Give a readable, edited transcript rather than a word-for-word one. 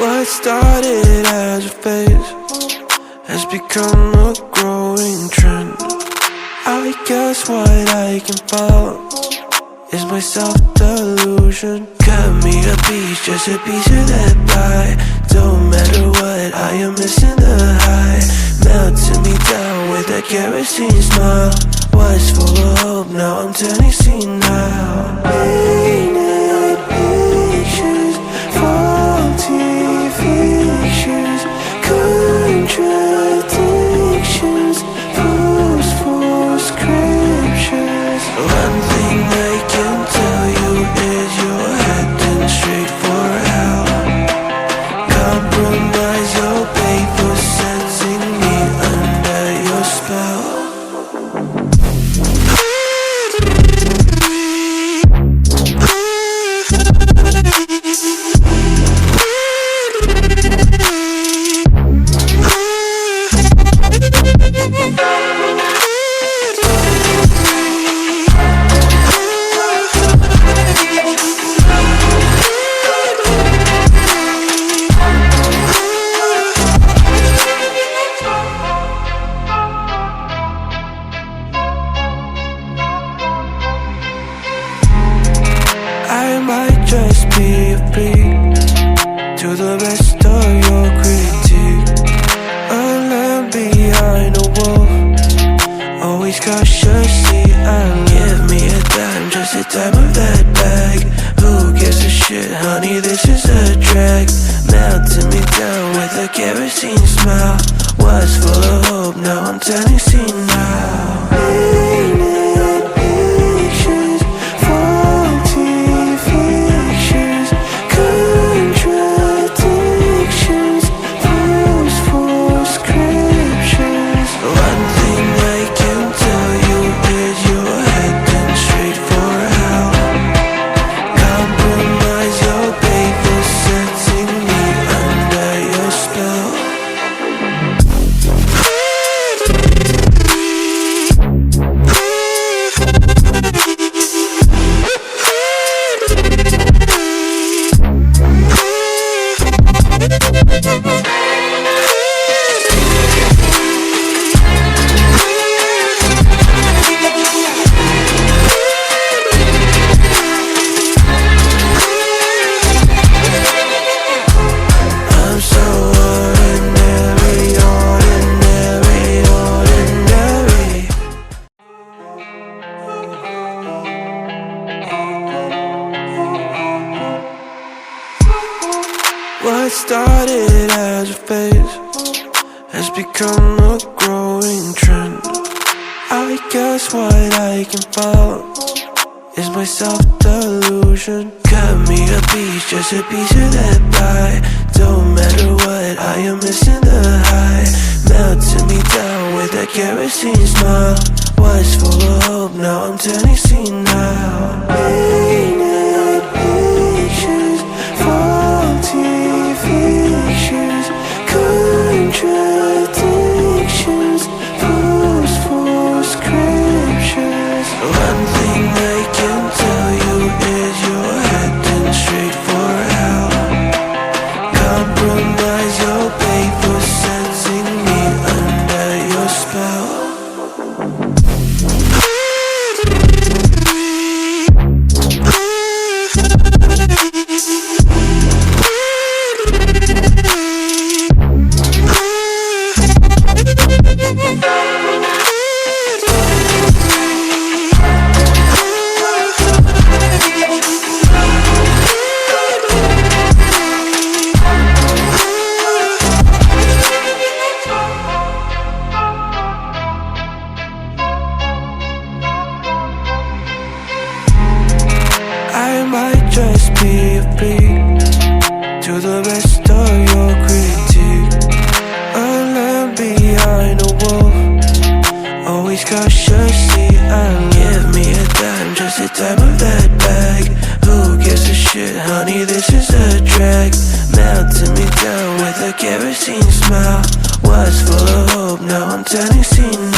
What started as a phase has become a growing trend. I guess what I can follow is my self-delusion. Cut me a piece, just a piece of that pie. Don't matter what, I am missing the high. Melting me down with that kerosene smile. Was full of hope, now I'm turning senile. Painted pictures, faulty fictions, contradictions, post-war scriptures. One thing I can tell you is you're heading straight for hell. Compromise your pay for sensing me under your spell. I might just be a freak to the rest of your critique. A lamb behind a wolf, always cautiously and give me a dime, just a dime of that bag. Who gives a shit, honey, this is a drag. Melting me down with a kerosene smile. Was full of hope, now I'm turning senile. Painted pictures, faulty fictions, contradictions, post-war scriptures. One thing I can tell you is you're heading straight for hell. Compromise your pay for setting me under your spell. I'm so ordinary, ordinary, ordinary. What started as a phase has become a growing trend. I guess what I can follow is my self-delusion. Cut me a piece, just a piece of that pie. Don't matter what, I am missing the high. Melting me down with that kerosene smile. Was full of hope, now I'm turning senile. Painted pictures, faulty fictions, contradictions, post-war scriptures. One thing I can tell you is you're heading straight for hell. Compromise your pay for sensing me under your spell. I might just be a freak to the rest of your critique. A lamb behind a wolf, always cautiously and give me a dime, just a dime of that bag. Who gives a shit, honey, this is a drag. Melting me down with a kerosene smile. Was full of hope, now I'm turning senile.